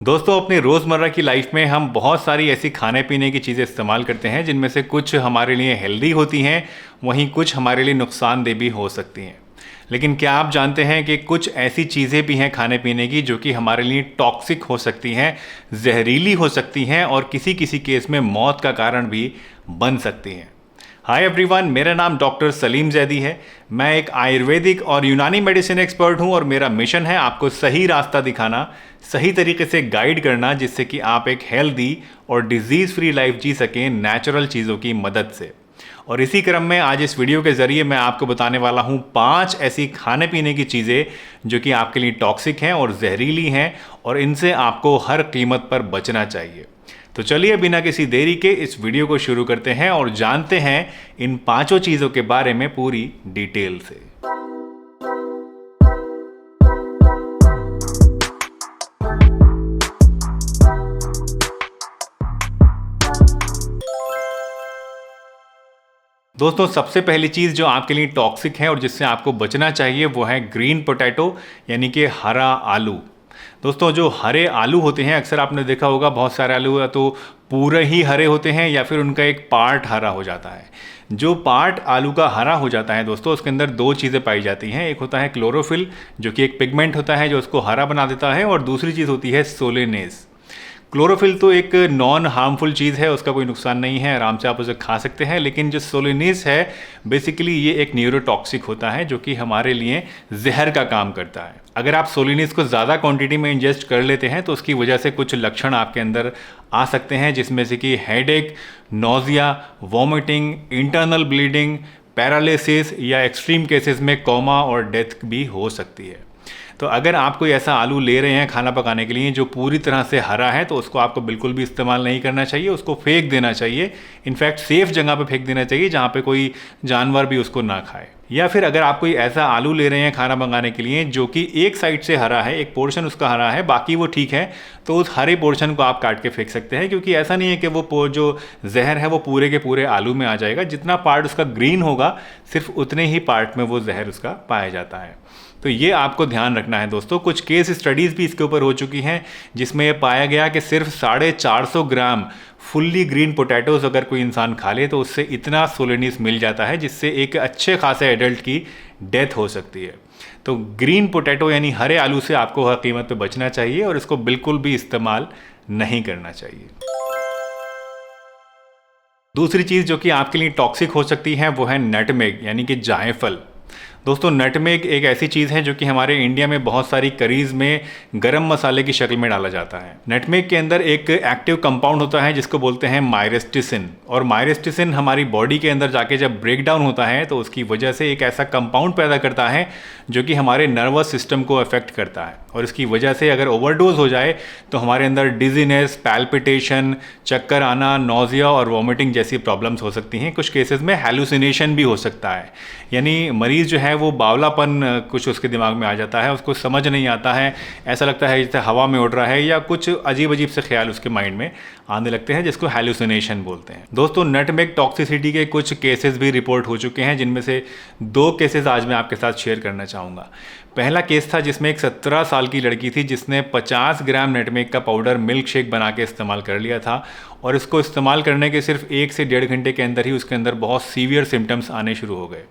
दोस्तों अपनी रोज़मर्रा की लाइफ में हम बहुत सारी ऐसी खाने पीने की चीज़ें इस्तेमाल करते हैं जिनमें से कुछ हमारे लिए हेल्दी होती हैं, वहीं कुछ हमारे लिए नुकसानदेह भी हो सकती हैं। लेकिन क्या आप जानते हैं कि कुछ ऐसी चीज़ें भी हैं खाने पीने की जो कि हमारे लिए टॉक्सिक हो सकती हैं, जहरीली हो सकती हैं और किसी किसी केस में मौत का कारण भी बन सकती हैं। हाय एवरीवन, मेरा नाम डॉक्टर सलीम जैदी है। मैं एक आयुर्वेदिक और यूनानी मेडिसिन एक्सपर्ट हूं और मेरा मिशन है आपको सही रास्ता दिखाना, सही तरीके से गाइड करना, जिससे कि आप एक हेल्दी और डिजीज़ फ्री लाइफ जी सकें नेचुरल चीज़ों की मदद से। और इसी क्रम में आज इस वीडियो के ज़रिए मैं आपको बताने वाला हूं 5 ऐसी खाने पीने की चीज़ें जो कि आपके लिए टॉक्सिक हैं और जहरीली हैं और इनसे आपको हर कीमत पर बचना चाहिए। तो चलिए बिना किसी देरी के इस वीडियो को शुरू करते हैं और जानते हैं इन 5 चीज़ों के बारे में पूरी डिटेल से। दोस्तों सबसे पहली चीज़ जो आपके लिए टॉक्सिक है और जिससे आपको बचना चाहिए वो है ग्रीन पोटैटो, यानी कि हरा आलू। दोस्तों जो हरे आलू होते हैं, अक्सर आपने देखा होगा बहुत सारे आलू या तो पूरे ही हरे होते हैं या फिर उनका एक पार्ट हरा हो जाता है। जो पार्ट आलू का हरा हो जाता है दोस्तों, उसके अंदर 2 चीज़ें पाई जाती हैं। एक होता है क्लोरोफिल, जो कि एक पिगमेंट होता है जो उसको हरा बना देता है, और दूसरी चीज़ होती है सोलेनेस। क्लोरोफिल तो एक नॉन हार्मफुल चीज़ है, उसका कोई नुकसान नहीं है, आराम से आप उसे खा सकते हैं। लेकिन जो सोलेनेस है बेसिकली ये एक न्यूरोटॉक्सिक होता है जो कि हमारे लिए जहर का काम करता है। अगर आप सोलेनेस को ज़्यादा क्वांटिटी में इंजेस्ट कर लेते हैं तो उसकी वजह से कुछ लक्षण आपके अंदर आ सकते हैं, जिसमें से कि headache, nausea, vomiting, internal bleeding, paralysis या एक्सट्रीम केसेस में कोमा और डेथ भी हो सकती है। तो अगर आप कोई ऐसा आलू ले रहे हैं खाना पकाने के लिए जो पूरी तरह से हरा है तो उसको आपको बिल्कुल भी इस्तेमाल नहीं करना चाहिए, उसको फेंक देना चाहिए। इनफैक्ट सेफ जगह पे फेंक देना चाहिए जहाँ पे कोई जानवर भी उसको ना खाए। या फिर अगर आप कोई ऐसा आलू ले रहे हैं खाना पकाने के लिए जो कि एक साइड से हरा है, एक पोर्शन उसका हरा है, बाकी वो ठीक है, तो उस हरे पोर्शन को आप काट के फेंक सकते हैं, क्योंकि ऐसा नहीं है कि वो जो जहर है वो पूरे के पूरे आलू में आ जाएगा। जितना पार्ट उसका ग्रीन होगा सिर्फ उतने ही पार्ट में वो जहर उसका पाया जाता है। तो ये आपको ध्यान रखना है दोस्तों। कुछ केस स्टडीज़ भी इसके ऊपर हो चुकी हैं जिसमें ये पाया गया कि सिर्फ 450 ग्राम फुल्ली ग्रीन पोटैटोज़ अगर कोई इंसान खा ले तो उससे इतना सोलेनिस मिल जाता है जिससे एक अच्छे खासे एडल्ट की डेथ हो सकती है। तो ग्रीन पोटैटो यानी हरे आलू से आपको हर कीमत पे बचना चाहिए और इसको बिल्कुल भी इस्तेमाल नहीं करना चाहिए। दूसरी चीज़ जो कि आपके लिए टॉक्सिक हो सकती है वो है नटमेग, यानी कि जायफल। दोस्तों नटमेग एक ऐसी चीज़ है जो कि हमारे इंडिया में बहुत सारी करीज़ में गरम मसाले की शक्ल में डाला जाता है। नटमेग के अंदर एक एक्टिव कंपाउंड होता है जिसको बोलते हैं मायरेस्टिसिन, और मायरेस्टिसिन हमारी बॉडी के अंदर जाके जब ब्रेक डाउन होता है तो उसकी वजह से एक ऐसा कंपाउंड पैदा करता है जो कि हमारे नर्वस सिस्टम को अफेक्ट करता है, और इसकी वजह से अगर ओवरडोज हो जाए तो हमारे अंदर डिजीनेस, पैल्पिटेशन, चक्कर आना, नोजिया और वॉमिटिंग जैसी प्रॉब्लम्स हो सकती हैं। कुछ केसेस में हैलुसिनेशन भी हो सकता है, यानी मरीज़ जो है वो बावलापन कुछ उसके दिमाग में आ जाता है, उसको समझ नहीं आता है, ऐसा लगता है जैसे हवा में उड़ रहा है, या कुछ अजीब अजीब से ख्याल उसके माइंड में आने लगते हैं जिसको हैलुसिनेशन बोलते हैं। दोस्तों नटमेग टॉक्सिसिटी के कुछ केसेस भी रिपोर्ट हो चुके हैं, जिनमें से 2 केसेस आज मैं आपके साथ शेयर करना चाहूँगा। पहला केस था जिसमें एक 17 साल की लड़की थी जिसने 50 ग्राम नटमेग का पाउडर मिल्क शेक बना के इस्तेमाल कर लिया था, और इसको इस्तेमाल करने के सिर्फ 1 से 1.5 घंटे के अंदर ही उसके अंदर बहुत सीवियर सिम्टम्स आने शुरू हो गए।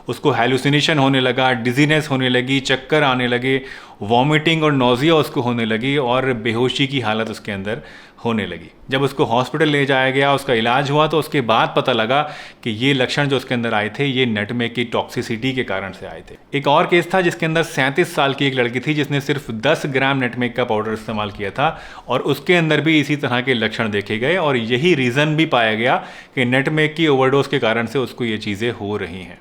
उसको हैलुसिनेशन होने लगा, डिजीनेस होने लगी, चक्कर आने लगे, वॉमिटिंग और नोजिया उसको होने लगी और बेहोशी की हालत उसके अंदर होने लगी। जब उसको हॉस्पिटल ले जाया गया, उसका इलाज हुआ, तो उसके बाद पता लगा कि ये लक्षण जो उसके अंदर आए थे ये नटमेग की टॉक्सिसिटी के कारण से आए थे। एक और केस था जिसके अंदर 37 साल की एक लड़की थी जिसने सिर्फ 10 ग्राम नटमेग का पाउडर इस्तेमाल किया था, और उसके अंदर भी इसी तरह के लक्षण देखे गए, और यही रीज़न भी पाया गया कि नटमेग की ओवरडोज के कारण से उसको ये चीज़ें हो रही हैं।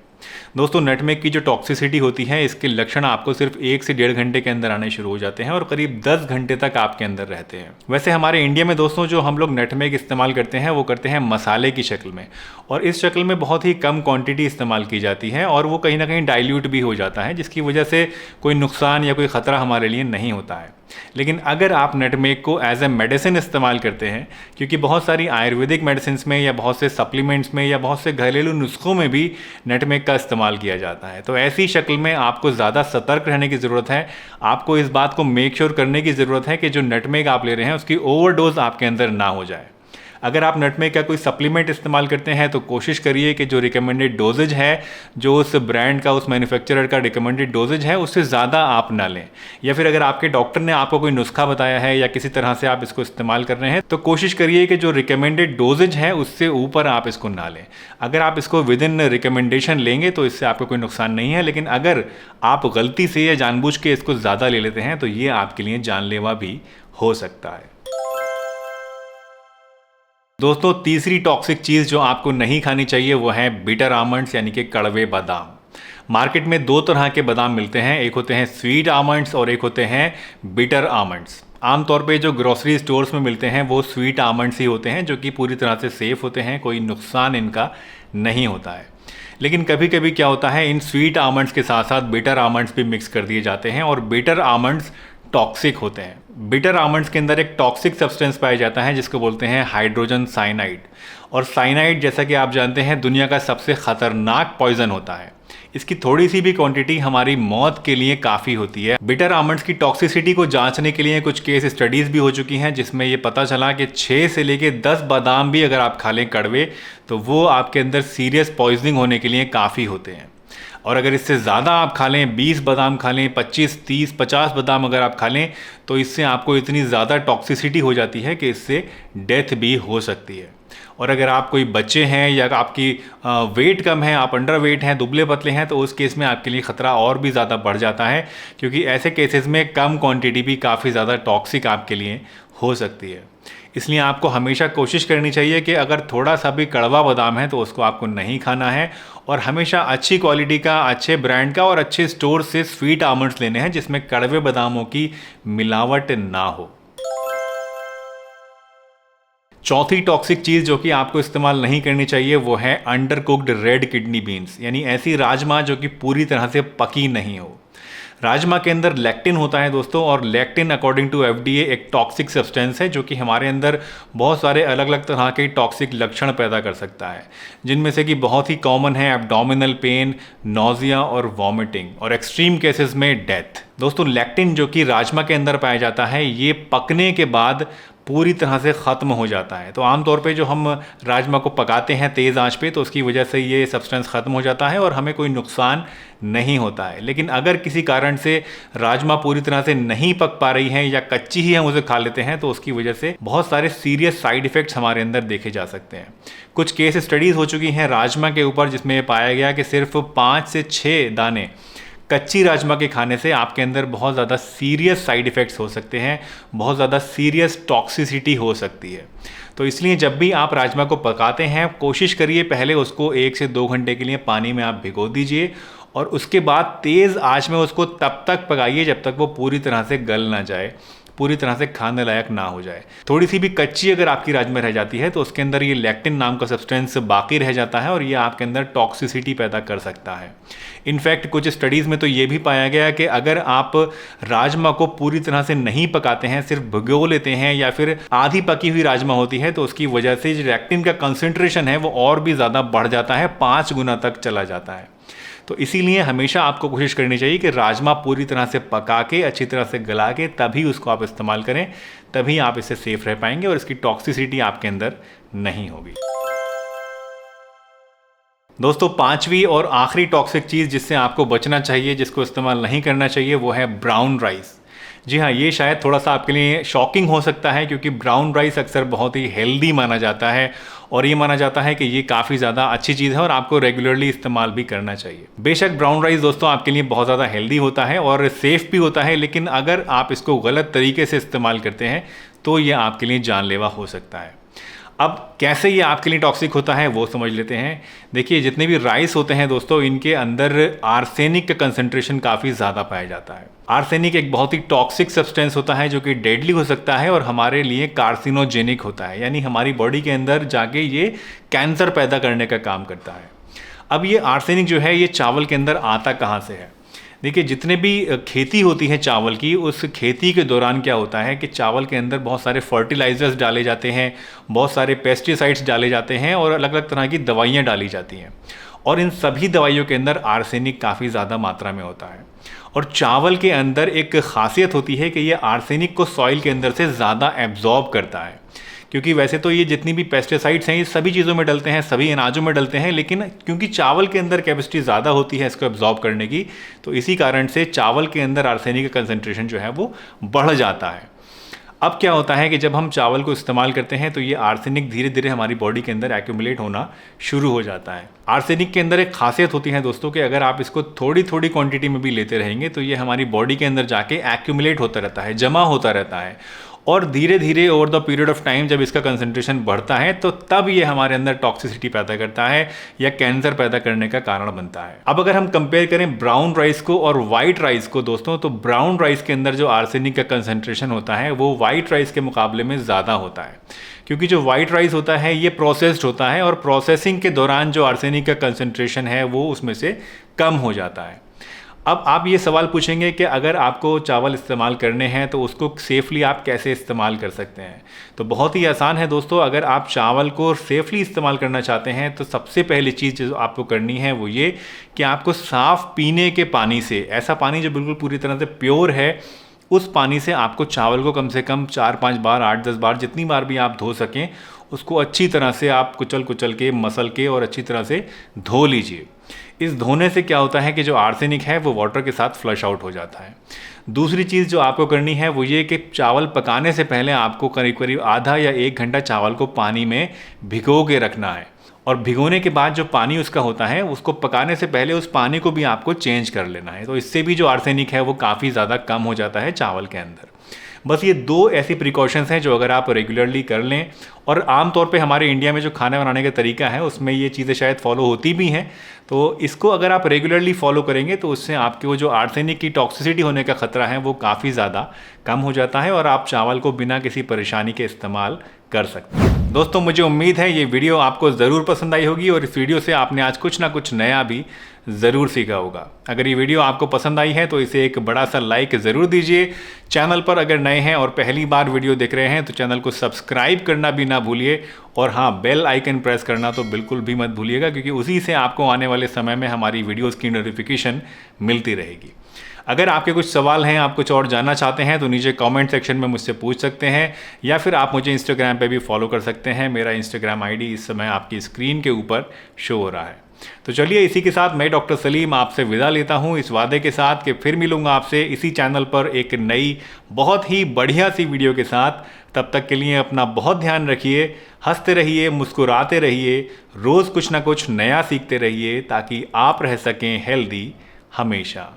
दोस्तों नटमेग की जो टॉक्सिसिटी होती है इसके लक्षण आपको सिर्फ 1 से 1.5 घंटे के अंदर आने शुरू हो जाते हैं और करीब 10 घंटे तक आपके अंदर रहते हैं। वैसे हमारे इंडिया में दोस्तों जो हम लोग नटमेग इस्तेमाल करते हैं वो करते हैं मसाले की शक्ल में, और इस शक्ल में बहुत ही कम क्वांटिटी इस्तेमाल की जाती है और वो कहीं ना कहीं डाइल्यूट भी हो जाता है, जिसकी वजह से कोई नुकसान या कोई ख़तरा हमारे लिए नहीं होता है। लेकिन अगर आप नटमेग को एज ए मेडिसिन इस्तेमाल करते हैं, क्योंकि बहुत सारी आयुर्वेदिक मेडिसिन में या बहुत से सप्लीमेंट्स में या बहुत से घरेलू नुस्खों में भी नटमेग का इस्तेमाल किया जाता है, तो ऐसी शक्ल में आपको ज़्यादा सतर्क रहने की ज़रूरत है। आपको इस बात को मेक श्योर करने की ज़रूरत है कि जो नटमेग आप ले रहे हैं उसकी ओवरडोज आपके अंदर ना हो जाए। अगर आप नटमेग का कोई सप्लीमेंट इस्तेमाल करते हैं तो कोशिश करिए कि जो रिकमेंडेड डोजेज है, जो उस ब्रांड का, उस मैन्युफैक्चरर का रिकमेंडेड डोजेज है, उससे ज़्यादा आप ना लें। या फिर अगर आपके डॉक्टर ने आपको कोई नुस्खा बताया है या किसी तरह से आप इसको इस्तेमाल कर रहे हैं, तो कोशिश करिए कि जो रिकमेंडेड डोजेज है उससे ऊपर आप इसको ना लें। अगर आप इसको विद इन रिकमेंडेशन लेंगे तो इससे आपको कोई नुकसान नहीं है, लेकिन अगर आप गलती से या जानबूझ के इसको ज़्यादा ले लेते हैं तो ये आपके लिए जानलेवा भी हो सकता है। दोस्तों, तीसरी टॉक्सिक चीज़ जो आपको नहीं खानी चाहिए वो है बिटर आमंड्स, यानी कि कड़वे बादाम। मार्केट में दो तरह के बादाम मिलते हैं, एक होते हैं स्वीट आमंड्स और एक होते हैं बिटर आमंड्स। आमतौर पे जो ग्रोसरी स्टोर्स में मिलते हैं वो स्वीट आमंड्स ही होते हैं, जो कि पूरी तरह से सेफ़ होते हैं, कोई नुकसान इनका नहीं होता है। लेकिन कभी कभी क्या होता है, इन स्वीट आमंड्स के साथ साथ बिटर आमंड्स भी मिक्स कर दिए जाते हैं और बिटर आमंड्स टॉक्सिक होते हैं। बिटर आमंड्स के अंदर एक टॉक्सिक सब्सटेंस पाया जाता है जिसको बोलते हैं हाइड्रोजन साइनाइड। और साइनाइड, जैसा कि आप जानते हैं, दुनिया का सबसे खतरनाक पॉइजन होता है। इसकी थोड़ी सी भी क्वांटिटी हमारी मौत के लिए काफ़ी होती है। बिटर आमंड्स की टॉक्सिसिटी को जांचने के लिए कुछ केस स्टडीज़ भी हो चुकी हैं, जिसमें ये पता चला कि 6 से लेके 10 बादाम भी अगर आप खा लें कड़वे, तो वो आपके अंदर सीरियस पॉइजनिंग होने के लिए काफ़ी होते हैं। और अगर इससे ज़्यादा आप खा लें, 20 बादाम खा लें, 25, 30, 50 बादाम अगर आप खा लें, तो इससे आपको इतनी ज़्यादा टॉक्सिसिटी हो जाती है कि इससे डेथ भी हो सकती है। और अगर आप कोई बच्चे हैं या आपकी वेट कम है, आप अंडर वेट हैं, दुबले पतले हैं, तो उस केस में आपके लिए ख़तरा और भी ज़्यादा बढ़ जाता है, क्योंकि ऐसे केसेस में कम क्वांटिटी भी काफ़ी ज़्यादा टॉक्सिक आपके लिए हो सकती है। इसलिए आपको हमेशा कोशिश करनी चाहिए कि अगर थोड़ा सा भी कड़वा बादाम है तो उसको आपको नहीं खाना है, और हमेशा अच्छी क्वालिटी का, अच्छे ब्रांड का और अच्छे स्टोर से स्वीट आमंड्स लेने हैं जिसमें कड़वे बादामों की मिलावट ना हो। चौथी टॉक्सिक चीज़ जो कि आपको इस्तेमाल नहीं करनी चाहिए वो है under cooked red kidney beans, यानी ऐसी राजमा जो कि पूरी तरह से पकी नहीं हो। राजमा के अंदर लेक्टिन होता है दोस्तों, और लेक्टिन अकॉर्डिंग टू FDA एक टॉक्सिक सब्सटेंस है जो कि हमारे अंदर बहुत सारे अलग अलग तरह के टॉक्सिक लक्षण पैदा कर सकता है, जिनमें से कि बहुत ही कॉमन है एब्डोमिनल पेन, नोजिया और वॉमिटिंग, और एक्सट्रीम केसेस में डेथ। दोस्तों, लेक्टिन जो कि राजमा के अंदर पाया जाता है, ये पकने के बाद पूरी तरह से ख़त्म हो जाता है। तो आमतौर पे जो हम राजमा को पकाते हैं तेज़ आंच पे, तो उसकी वजह से ये सब्सटेंस ख़त्म हो जाता है और हमें कोई नुकसान नहीं होता है। लेकिन अगर किसी कारण से राजमा पूरी तरह से नहीं पक पा रही है या कच्ची ही हम उसे खा लेते हैं, तो उसकी वजह से बहुत सारे सीरियस साइड इफ़ेक्ट्स हमारे अंदर देखे जा सकते हैं। कुछ केस स्टडीज़ हो चुकी हैं राजमा के ऊपर, जिसमें पाया गया कि सिर्फ 5 से 6 दाने कच्ची राजमा के खाने से आपके अंदर बहुत ज़्यादा सीरियस साइड इफ़ेक्ट्स हो सकते हैं, बहुत ज़्यादा सीरियस टॉक्सिसिटी हो सकती है। तो इसलिए जब भी आप राजमा को पकाते हैं, कोशिश करिए पहले उसको 1 से 2 घंटे के लिए पानी में आप भिगो दीजिए, और उसके बाद तेज़ आंच में उसको तब तक पकाइए जब तक वो पूरी तरह से गल ना जाए, पूरी तरह से खाने लायक ना हो जाए। थोड़ी सी भी कच्ची अगर आपकी राजमा रह जाती है तो उसके अंदर ये लेक्टिन नाम का सब्सटेंस बाकी रह जाता है और ये आपके अंदर टॉक्सिसिटी पैदा कर सकता है। इनफैक्ट कुछ स्टडीज़ में तो ये भी पाया गया कि अगर आप राजमा को पूरी तरह से नहीं पकाते हैं, सिर्फ भिगो लेते हैं या फिर आधी पकी हुई राजमा होती है, तो उसकी वजह से जो लेक्टिन का कंसंट्रेशन है वो और भी ज़्यादा बढ़ जाता है, 5 गुना तक चला जाता है। तो इसीलिए हमेशा आपको कोशिश करनी चाहिए कि राजमा पूरी तरह से पका के, अच्छी तरह से गला के, तभी उसको आप इस्तेमाल करें, तभी आप इससे सेफ रह पाएंगे और इसकी टॉक्सिसिटी आपके अंदर नहीं होगी। दोस्तों, 5वीं और आखिरी टॉक्सिक चीज़ जिससे आपको बचना चाहिए, जिसको इस्तेमाल नहीं करना चाहिए, वो है ब्राउन राइस। जी हाँ, ये शायद थोड़ा सा आपके लिए शॉकिंग हो सकता है, क्योंकि ब्राउन राइस अक्सर बहुत ही हेल्दी माना जाता है और ये माना जाता है कि ये काफ़ी ज़्यादा अच्छी चीज़ है और आपको रेगुलरली इस्तेमाल भी करना चाहिए। बेशक ब्राउन राइस दोस्तों आपके लिए बहुत ज़्यादा हेल्दी होता है और सेफ़ भी होता है, लेकिन अगर आप इसको गलत तरीके से इस्तेमाल करते हैं तो ये आपके लिए जानलेवा हो सकता है। अब कैसे ये आपके लिए टॉक्सिक होता है वो समझ लेते हैं। देखिए, जितने भी राइस होते हैं दोस्तों, इनके अंदर आर्सेनिक का कंसंट्रेशन काफ़ी ज़्यादा पाया जाता है। आर्सेनिक एक बहुत ही टॉक्सिक सब्सटेंस होता है जो कि डेडली हो सकता है और हमारे लिए कार्सिनोजेनिक होता है, यानी हमारी बॉडी के अंदर जाके ये कैंसर पैदा करने का काम करता है। अब ये आर्सेनिक जो है ये चावल के अंदर आता कहाँ से है? देखिए जितने भी खेती होती है चावल की, उस खेती के दौरान क्या होता है कि चावल के अंदर बहुत सारे फर्टिलाइजर्स डाले जाते हैं, बहुत सारे पेस्टिसाइड्स डाले जाते हैं और अलग अलग तरह की दवाइयाँ डाली जाती हैं। और इन सभी दवाइयों के अंदर आर्सेनिक काफ़ी ज़्यादा मात्रा में होता है। और चावल के अंदर एक खासियत होती है कि ये आर्सेनिक को सॉइल के अंदर से ज़्यादा एब्जॉर्ब करता है, क्योंकि वैसे तो ये जितनी भी पेस्टिसाइड्स हैं ये सभी चीज़ों में डलते हैं, सभी अनाजों में डलते हैं, लेकिन क्योंकि चावल के अंदर कैपेसिटी ज़्यादा होती है इसको एब्जॉर्ब करने की, तो इसी कारण से चावल के अंदर आर्सेनिक का कंसंट्रेशन जो है वो बढ़ जाता है। अब क्या होता है कि जब हम चावल को इस्तेमाल करते हैं तो ये आर्सेनिक धीरे धीरे हमारी बॉडी के अंदर एक्यूमुलेट होना शुरू हो जाता है। आर्सेनिक के अंदर एक खासियत होती है दोस्तों कि अगर आप इसको थोड़ी थोड़ी क्वांटिटी में भी लेते रहेंगे तो ये हमारी बॉडी के अंदर जाके एक्यूमुलेट होता रहता है, जमा होता रहता है, और धीरे धीरे over the period of time जब इसका कंसंट्रेशन बढ़ता है तो तब ये हमारे अंदर टॉक्सिसिटी पैदा करता है या कैंसर पैदा करने का कारण बनता है। अब अगर हम कंपेयर करें ब्राउन राइस को और वाइट राइस को दोस्तों, तो ब्राउन राइस के अंदर जो आर्सेनिक का कंसंट्रेशन होता है वो वाइट राइस के मुकाबले में ज़्यादा होता है, क्योंकि जो वाइट राइस होता है ये प्रोसेस्ड होता है और प्रोसेसिंग के दौरान जो आर्सेनिक का कंसंट्रेशन है वो उसमें से कम हो जाता है। अब आप ये सवाल पूछेंगे कि अगर आपको चावल इस्तेमाल करने हैं तो उसको सेफ़ली आप कैसे इस्तेमाल कर सकते हैं। तो बहुत ही आसान है दोस्तों, अगर आप चावल को सेफ़ली इस्तेमाल करना चाहते हैं तो सबसे पहली चीज़ जो आपको करनी है वो ये कि आपको साफ़ पीने के पानी से, ऐसा पानी जो बिल्कुल पूरी तरह से प्योर है, उस पानी से आपको चावल को कम से कम 4-5 बार, 8-10 बार, जितनी बार भी आप धो सकें उसको अच्छी तरह से आप कुचल कुचल के, मसल के और अच्छी तरह से धो लीजिए। इस धोने से क्या होता है कि जो आर्सेनिक है वो वाटर के साथ फ्लश आउट हो जाता है। दूसरी चीज़ जो आपको करनी है वो ये कि चावल पकाने से पहले आपको करीब करीब आधा या 1 घंटा चावल को पानी में भिगो के रखना है, और भिगोने के बाद जो पानी उसका होता है उसको पकाने से पहले उस पानी को भी आपको चेंज कर लेना है। तो इससे भी जो आर्सेनिक है वो काफ़ी ज़्यादा कम हो जाता है चावल के अंदर। बस ये 2 ऐसी प्रिकॉशंस हैं जो अगर आप रेगुलरली कर लें, और आमतौर पे हमारे इंडिया में जो खाना बनाने का तरीका है उसमें ये चीज़ें शायद फॉलो होती भी हैं, तो इसको अगर आप रेगुलरली फॉलो करेंगे तो उससे आपके वो जो आर्सेनिक की टॉक्सिसिटी होने का ख़तरा है वो काफ़ी ज़्यादा कम हो जाता है और आप चावल को बिना किसी परेशानी के इस्तेमाल कर सकते हैं। दोस्तों मुझे उम्मीद है ये वीडियो आपको ज़रूर पसंद आई होगी और इस वीडियो से आपने आज कुछ ना कुछ नया भी ज़रूर सीखा होगा। अगर ये वीडियो आपको पसंद आई है तो इसे एक बड़ा सा लाइक ज़रूर दीजिए। चैनल पर अगर नए हैं और पहली बार वीडियो देख रहे हैं तो चैनल को सब्सक्राइब करना भी ना भूलिए, और हाँ, बेल आइकन प्रेस करना तो बिल्कुल भी मत भूलिएगा, क्योंकि उसी से आपको आने वाले समय में हमारी वीडियोज़ की नोटिफिकेशन मिलती रहेगी। अगर आपके कुछ सवाल हैं, आप कुछ और जानना चाहते हैं तो नीचे कमेंट सेक्शन में मुझसे पूछ सकते हैं, या फिर आप मुझे इंस्टाग्राम पे भी फॉलो कर सकते हैं। मेरा इंस्टाग्राम आईडी इस समय आपकी स्क्रीन के ऊपर शो हो रहा है। तो चलिए इसी के साथ मैं डॉक्टर सलीम आपसे विदा लेता हूं, इस वादे के साथ कि फिर मिलूंगा आपसे इसी चैनल पर एक नई बहुत ही बढ़िया सी वीडियो के साथ। तब तक के लिए अपना बहुत ध्यान रखिए, हंसते रहिए, मुस्कुराते रहिए, रोज़ कुछ ना कुछ नया सीखते रहिए ताकि आप रह सकें हेल्दी हमेशा।